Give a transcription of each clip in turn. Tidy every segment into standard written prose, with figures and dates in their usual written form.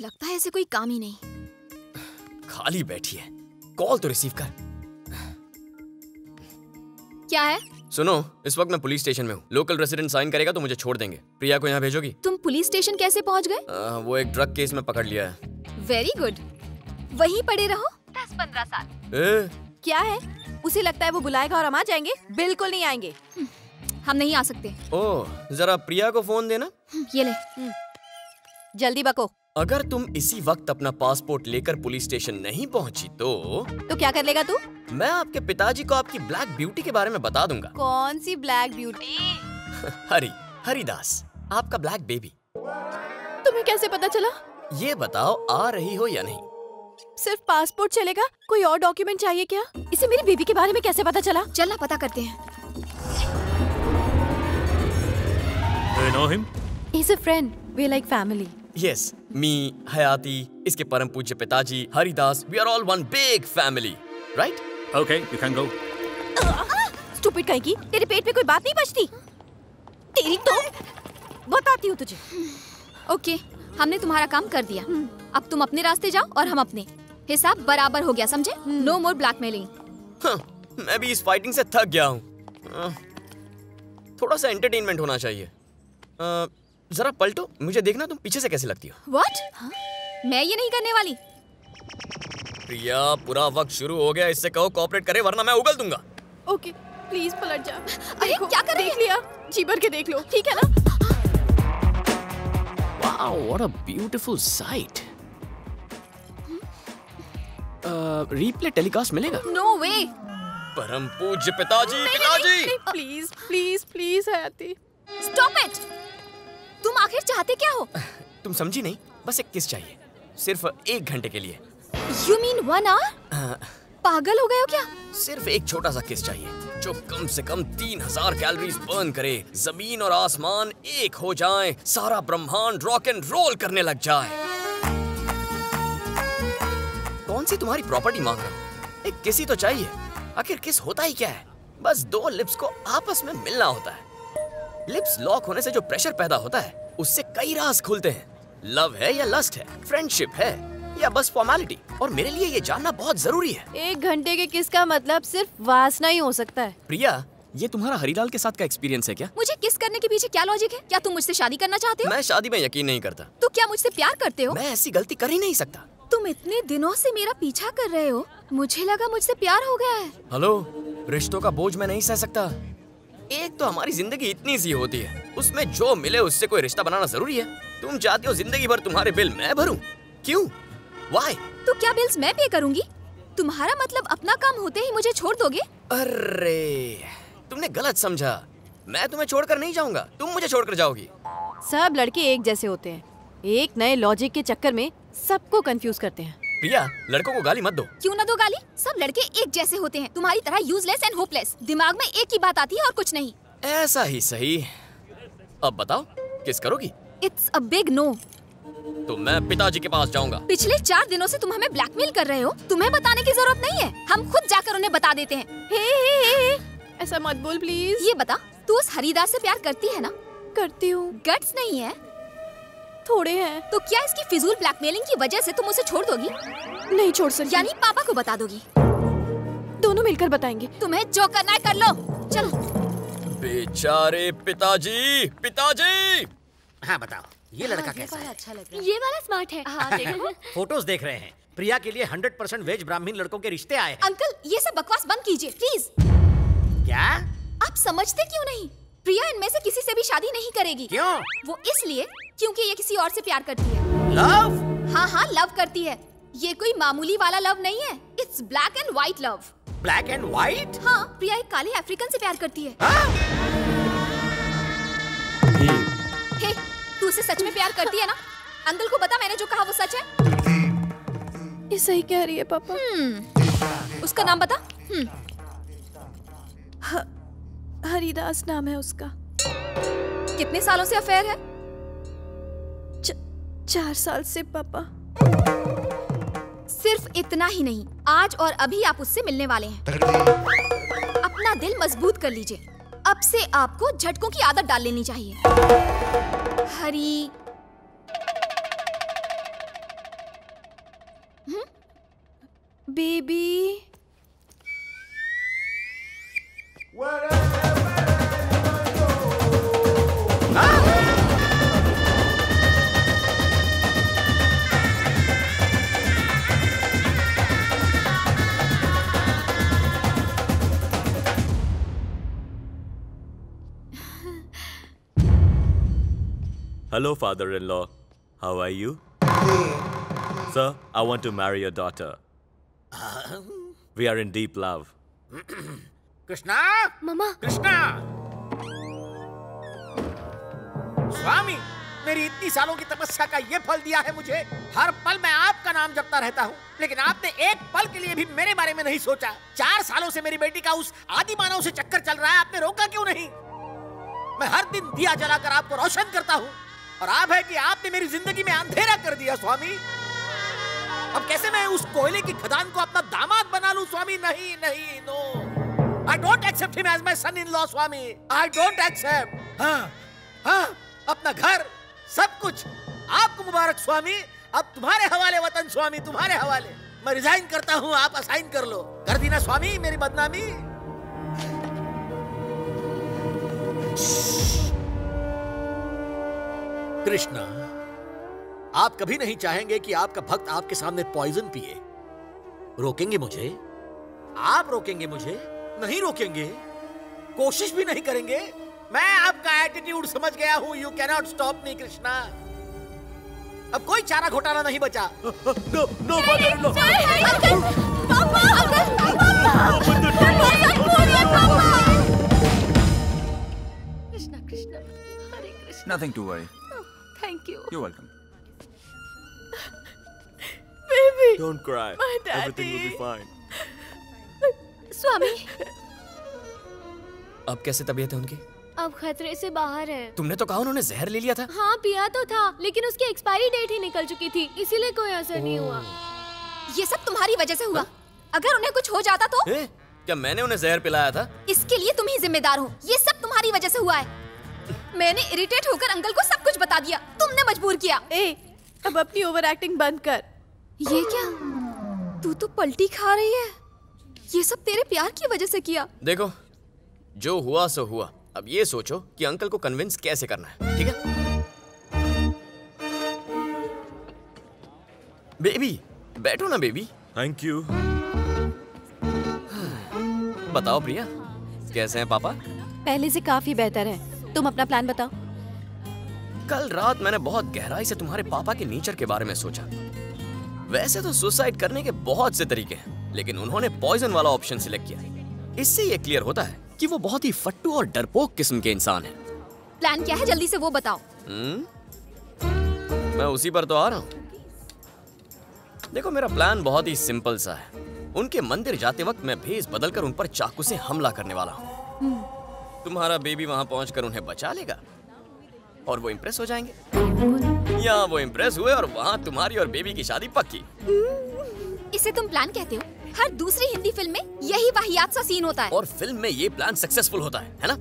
लगता है ऐसे कोई काम ही नहीं। खाली बैठी है, कॉल तो रिसीव कर। क्या है? सुनो, इस वक्त मैं पुलिस स्टेशन में हूँ। लोकल रेसिडेंट साइन करेगा तो मुझे छोड़ देंगे। प्रिया को यहाँ भेजोगी? तुम पुलिस स्टेशन कैसे पहुँच गए? वो एक ड्रग केस में पकड़ लिया है। वेरी गुड, वहीं पड़े रहो 10-15 साल। क्या है? उसे लगता है वो बुलाएगा और हम आ जाएंगे? बिल्कुल नहीं आएंगे। हम नहीं आ सकते। ओह, जरा प्रिया को फोन देना। ये ले। जल्दी बको। अगर तुम इसी वक्त अपना पासपोर्ट लेकर पुलिस स्टेशन नहीं पहुंची तो क्या कर लेगा तू? मैं आपके पिताजी को आपकी ब्लैक ब्यूटी के बारे में बता दूंगा। कौन सी ब्लैक ब्यूटी? हरिदास, आपका ब्लैक बेबी। तुम्हें कैसे पता चला? ये बताओ, आ रही हो या नहीं? सिर्फ पासपोर्ट चलेगा? कोई और डॉक्यूमेंट चाहिए क्या? इसे मेरी बेबी के बारे में कैसे पता चला? चलना पता करते हैं। Do you know him? He's a friend. We're like family. Yes, me, हयाती, इसके परम पूज्य पिताजी, Haridas, we are all one big family, right? Okay, you can go. Stupid कहीं की, तेरे पेट पे कोई बात नहीं बचती? तेरी तो बताती हूँ तुझे। ओके, हमने तुम्हारा काम कर दिया। अब तुम अपने रास्ते जाओ और हम अपने। हिसाब बराबर हो गया, समझे? नो मोर ब्लैकमेलिंग। मैं भी इस फाइटिंग से थक गया हूँ। थोड़ा सा एंटरटेनमेंट होना चाहिए। जरा पलटो, मुझे देखना तुम पीछे से कैसे लगती हो। What? मैं ये नहीं करने वाली। प्रिया, पूरा वक्त शुरू हो गया, इससे कहो कोऑपरेट करे वरना मैं उगल दूंगा। ओके, प्लीज पलट जा। अरे क्या कर रही है? देख लिया, जी भर के देख लो, ठीक है ना? Wow, what a beautiful sight. Replay telecast मिलेगा? नो वे। परम पूज्य पिताजी, पिताजी। प्लीज प्लीज प्लीज हयाती। Stop it. तुम आखिर चाहते क्या हो? तुम समझी नहीं, बस एक किस चाहिए, सिर्फ 1 घंटे के लिए। You mean 1 hour? पागल हो गए हो क्या? सिर्फ एक छोटा सा किस चाहिए जो कम से कम 3000 कैलोरीज बर्न करे, जमीन और आसमान एक हो जाएं, सारा ब्रह्मांड रॉक एंड रोल करने लग जाए। कौन सी तुम्हारी प्रॉपर्टी मांग रहा हूँ? एक किस ही तो चाहिए। आखिर किस होता ही क्या है? बस 2 लिप्स को आपस में मिलना होता है। लिप्स लॉक होने से जो प्रेशर पैदा होता है, उससे कई राज खुलते हैं। लव है या लस्ट है, फ्रेंडशिप है या बस फॉर्मेलिटी, और मेरे लिए ये जानना बहुत जरूरी है। 1 घंटे के किस का मतलब सिर्फ वासना ही हो सकता है। प्रिया, ये तुम्हारा हरीलाल के साथ का एक्सपीरियंस है क्या? मुझे किस करने के पीछे क्या लॉजिक है? क्या तुम मुझसे शादी करना चाहते हो? मैं शादी में यकीन नहीं करता। तो क्या मुझसे प्यार करते हो? मैं ऐसी गलती कर ही नहीं सकता। तुम इतने दिनों से मेरा पीछा कर रहे हो, मुझे लगा मुझसे प्यार हो गया है। हेलो, रिश्तों का बोझ मैं नहीं सह सकता। एक तो हमारी जिंदगी इतनी सी होती है, उसमें जो मिले उससे कोई रिश्ता बनाना जरूरी है। तुम चाहती हो जिंदगी भर तुम्हारे बिल मैं भरूं? क्यों? Why? तो क्या बिल्स मैं पे करूंगी? तुम्हारा मतलब अपना काम होते ही मुझे छोड़ दोगे? अरे, तुमने गलत समझा। मैं तुम्हें छोड़कर नहीं जाऊंगा, तुम मुझे छोड़कर जाओगी। सब लड़के एक जैसे होते हैं, एक नए लॉजिक के चक्कर में सबको कंफ्यूज करते हैं। प्रिया, लड़कों को गाली मत दो। क्यों ना दो गाली? सब लड़के एक जैसे होते हैं, तुम्हारी तरह यूजलेस एंड होपलेस। दिमाग में एक ही बात आती है और कुछ नहीं। ऐसा ही सही। अब बताओ, किस करोगी? It's a big no. तो मैं पिताजी के पास जाऊंगा। पिछले 4 दिनों से तुम हमें ब्लैकमेल कर रहे हो। तुम्हें बताने की जरूरत नहीं है, हम खुद जाकर उन्हें बता देते हैं। हे, ऐसा मत बोल प्लीज। ये बता, तू उस हरिदास से प्यार करती है ना? करती हूँ। गट्स नहीं है? थोड़े हैं। तो क्या इसकी फिजूल ब्लैकमेलिंग की वजह से तुम उसे छोड़ दोगी? नहीं छोड़ सकती। यानी पापा को बता दोगी? दोनों मिलकर बताएंगे। तुम्हें जो करना है कर लो, चलो। बेचारे पिताजी, पिताजी। हाँ बताओ, ये लड़का कैसा है? अच्छा लग रहा है। ये वाला स्मार्ट है। हाँ देखो। फोटोज देख रहे हैं। प्रिया के लिए 100% वेज ब्राह्मण लड़कों के रिश्ते आए हैं। अंकल, ये सब बकवास बंद कीजिए प्लीज। क्या? आप समझते क्यों नहीं? प्रिया इनमें से किसी से भी शादी नहीं करेगी। क्यों? वो इसलिए क्योंकि ये किसी और से प्यार करती है। लव? हाँ हाँ, लव करती है। ये कोई मामूली वाला लव नहीं है, it's black and white love. Black and white? हाँ, प्रिया एक काले अफ्रीकन से प्यार करती है। हे, तू उसे सच में प्यार करती है ना? अंकल को बता, मैंने जो कहा वो सच है। ये सही कह रही है पापा। उसका नाम बता। हरिदास नाम है उसका। कितने सालों से अफेयर है? 4 साल से पापा। सिर्फ इतना ही नहीं, आज और अभी आप उससे मिलने वाले हैं। अपना दिल मजबूत कर लीजिए। अब से आपको झटकों की आदत डाल लेनी चाहिए। हरी, ये वाला स्मार्ट है। हे, तू उसे सच में प्यार करती है ना? अंकल, ये सब बकवास बंद कीजिए। प्लीज। ये वाला स्मार्ट है। हे, तू उसे सच में प्यार करती है ना? 100% वेज ब्राह्मण लड़कों के रिश्ते आए हैं। हरी। Baby. Hello, father-in-law. How are you? Sir, I want to marry your daughter. We are in deep love. Krishna, मामा। कृष्णा, स्वामी, मेरी इतनी सालों की तपस्या का ये फल दिया है मुझे। हर पल मैं आपका नाम जपता रहता हूँ, लेकिन आपने एक पल के लिए भी मेरे बारे में नहीं सोचा। 4 सालों से मेरी बेटी का उस आदि मानव से चक्कर चल रहा है, आपने रोका क्यों नहीं? मैं हर दिन दिया जलाकर आपको रोशन करता हूँ, और आप है कि आपने मेरी जिंदगी में अंधेरा कर दिया स्वामी। अब कैसे मैं उस कोयले की खदान को अपना दामाद बना लूं स्वामी? नहीं नहीं, no, I don't accept him as my son in law स्वामी, आई डोंट एक्सेप्ट। हाँ, अपना घर, सब कुछ आपको मुबारक स्वामी। अब तुम्हारे हवाले वतन स्वामी, तुम्हारे हवाले। मैं रिजाइन करता हूँ, आप असाइन कर लो। कर दी ना स्वामी मेरी बदनामी? कृष्णा, आप कभी नहीं चाहेंगे कि आपका भक्त आपके सामने पॉइजन पिए। रोकेंगे मुझे? आप रोकेंगे मुझे? नहीं रोकेंगे, कोशिश भी नहीं करेंगे। मैं आपका एटीट्यूड समझ गया हूं। You cannot stop me Krishna. अब कोई चारा घोटाला नहीं बचा। No no father-in-law. Krishna Krishna, Hare Krishna. Nothing to worry. Thank you. You're welcome. Baby. Don't cry. My daddy. Everything will be fine. स्वामी, अब कैसे तबीयत है उनकी? अब खतरे से बाहर है। तुमने तो कहा उन्होंने जहर ले लिया था। हाँ पिया तो था, लेकिन उसकी एक्सपायरी डेट ही निकल चुकी थी, इसीलिए कोई असर नहीं हुआ। ये सब तुम्हारी वजह से हुआ। अगर उन्हें कुछ हो जाता तो? क्या मैंने उन्हें जहर पिलाया था? इसके लिए तुम ही जिम्मेदार हो। ये सब तुम्हारी वजह से हुआ है। मैंने इरिटेट होकर अंकल को सब कुछ बता दिया, तुमने मजबूर किया। अब अपनी ओवर एक्टिंग बंद कर। ये क्या? तू तो पलटी खा रही है। ये सब तेरे प्यार की वजह से किया। देखो, जो हुआ सो हुआ। अब ये सोचो कि अंकल को कन्विंस कैसे करना है, ठीक है? बेबी, बैठो ना बेबी। Thank you. बताओ प्रिया, कैसे हैं पापा? पहले से काफी बेहतर है। तुम अपना प्लान बताओ। कल रात मैंने बहुत गहराई से तुम्हारे पापा के नेचर के बारे में सोचा। वैसे तो सुसाइड करने के बहुत से तरीके हैं, लेकिन उन्होंने पॉइजन वाला ऑप्शन सिलेक्ट किया। इससे ये क्लियर होता है कि वो बहुत ही फट्टू और डरपोक किस्म के इंसान हैं। प्लान क्या है, जल्दी से वो बताओ। मैं उसी पर तो आ रहा हूँ। देखो, मेरा प्लान बहुत ही सिंपल सा है। उनके मंदिर जाते वक्त मैं भेष बदलकर उन पर चाकू से हमला करने वाला हूँ। तुम्हारा बेबी वहां पहुंचकर उन्हें बचा लेगा और वो इम्प्रेस हो जाएंगे, या वो इम्प्रेस हुए और वहां तुम्हारी और बेबी की शादी पक्की। इसे तुम प्लान कहते हो? हर दूसरी हिंदी फिल्म में यही वाहियात सा सीन होता है। और फिल्म में ये प्लान सक्सेसफुल होता है ना?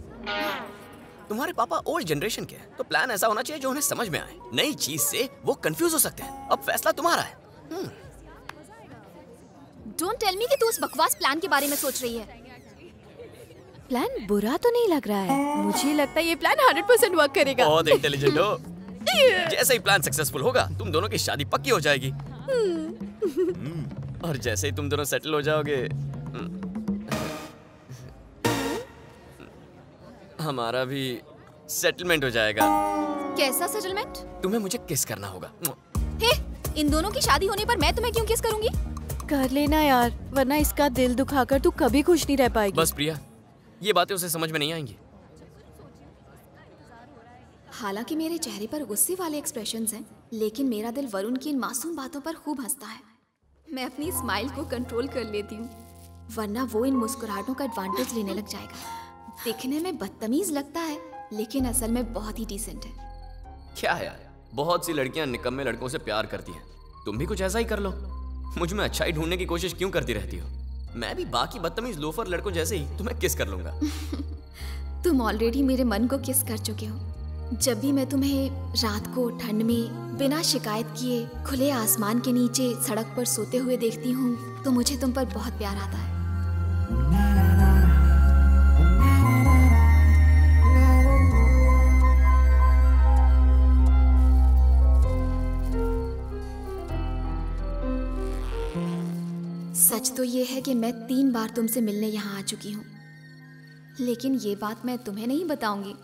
तुम्हारे पापा ओल्ड जनरेशन के हैं, तो प्लान ऐसा होना चाहिए जो उन्हें समझ में आए। नई चीज से वो कंफ्यूज हो सकते हैं। अब फैसला तुम्हारा है। डोंट टेल मी कि तू उस बकवास प्लान के बारे में सोच रही है। प्लान बुरा तो नहीं लग रहा है। मुझे लगता है ये प्लान 100% वर्क करेगा। बहुत इंटेलिजेंट हो। जैसे ही प्लान सक्सेसफुल होगा, तुम दोनों की शादी पक्की हो जाएगी। और जैसे ही तुम दोनों सेटल हो जाओगे, हमारा भी सेटलमेंट हो जाएगा। कैसा सेटलमेंट? तुम्हें मुझे किस करना होगा। हे, इन दोनों की शादी होने पर मैं तुम्हें क्यों किस करूंगी? कर लेना यार, वरना इसका दिल दुखाकर तू कभी खुश नहीं रह पाएगी। बस प्रिया, ये बातें उसे समझ में नहीं आएंगी। हालांकि मेरे चेहरे पर गुस्से वाले एक्सप्रेशंस हैं, लेकिन मेरा दिल वरुण की इन मासूम बातों पर खूब हंसता है। मैं अपनी स्माइल को कंट्रोल कर लेती हूँ, वरना वो इन मुस्कुराहटों का एडवांटेज लेने लग जाएगा। दिखने में बदतमीज लगता है, लेकिन असल में बहुत ही डिसेंट है। क्या यार, बहुत सी लड़कियां निकम्मे लड़कों से प्यार करती हैं। तुम भी कुछ ऐसा ही कर लो। मुझ में अच्छाई ढूंढने की कोशिश क्यों करती रहती हो? मैं भी बाकी बदतमीज लोफर लड़कों जैसे ही तुम्हें किस कर लूंगा। तुम ऑलरेडी मेरे मन को किस कर चुके हो। जब भी मैं तुम्हें रात को ठंड में बिना शिकायत किए खुले आसमान के नीचे सड़क पर सोते हुए देखती हूँ, तो मुझे तुम पर बहुत प्यार आता है। सच तो ये है कि मैं 3 बार तुमसे मिलने यहाँ आ चुकी हूँ, लेकिन ये बात मैं तुम्हें नहीं बताऊंगी।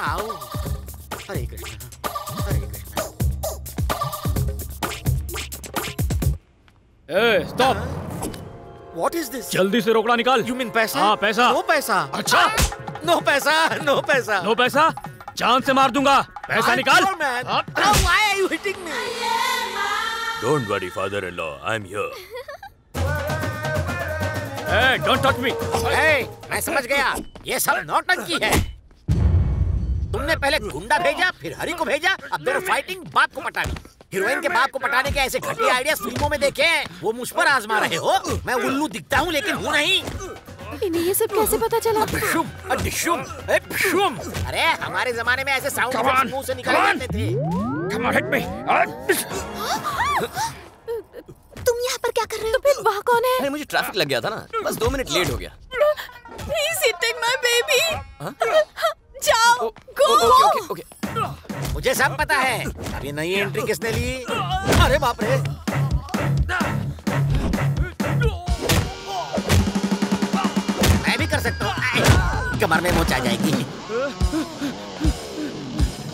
आओ। हरे कृष्णा, हरे कृष्णा। ए, स्टॉप। What is this? जल्दी से रोकड़ा निकाल। You mean पैसा? हाँ, पैसा। नो पैसा। अच्छा। नो पैसा, नो पैसा। नो पैसा? जान से मार दूंगा। पैसा निकाल। Sure, man. Now why are you hitting me? Don't worry, father-in-law. I'm here. Hey, don't touch me. Hey, मैं समझ गया। ये सब नौटंकी है। तुमने पहले गुंडा भेजा, फिर हरी को भेजा, अब दोनों फाइटिंग बाप को पटानी। हीरोइन के बाप को पटाने के ऐसे घटिया आइडिया फिल्मों में देखे हैं, वो मुझ पर आजमा रहे हो। मैं उल्लू दिखता हूँ लेकिन हूँ नहीं। इन्हें ये सब कैसे पता चला? अरे हमारे जमाने में ऐसे साउंड मुंह से निकल जाते थे। Come on, hit me. तुम यहाँ पर क्या कर रहे हो? तो फिर वहाँ कौन है? अरे मुझे ट्रैफिक लग गया था ना, बस 2 मिनट लेट हो गया। He's hitting my baby. हाँ? जाओ, go. ओके। मुझे सब पता है। अभी नई एंट्री किसने ली? अरे बाप रे। मैं भी कर सकता हूँ। कमर में मोच आ जाएगी।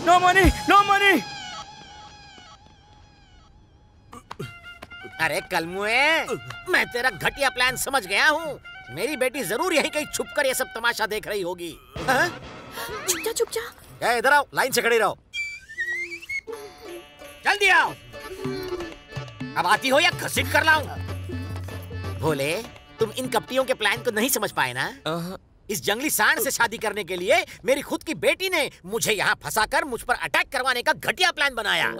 No money, no money. अरे कलमुए, मैं तेरा घटिया प्लान समझ गया हूँ। मेरी बेटी जरूर यहीं कहीं छुपकर ये सब तमाशा देख रही होगी। हाँ? चुप जा। इधर आओ, लाइन से खड़ी रहो। जल्दी आओ। अब आती हो या घसीट कर लाऊं? भोले, तुम इन कपटियों के प्लान को नहीं समझ पाए ना? इस जंगली सांड से शादी करने के लिए मेरी खुद की बेटी ने मुझे यहाँ फंसाकर मुझ पर अटैक करवाने का घटिया प्लान बनाया।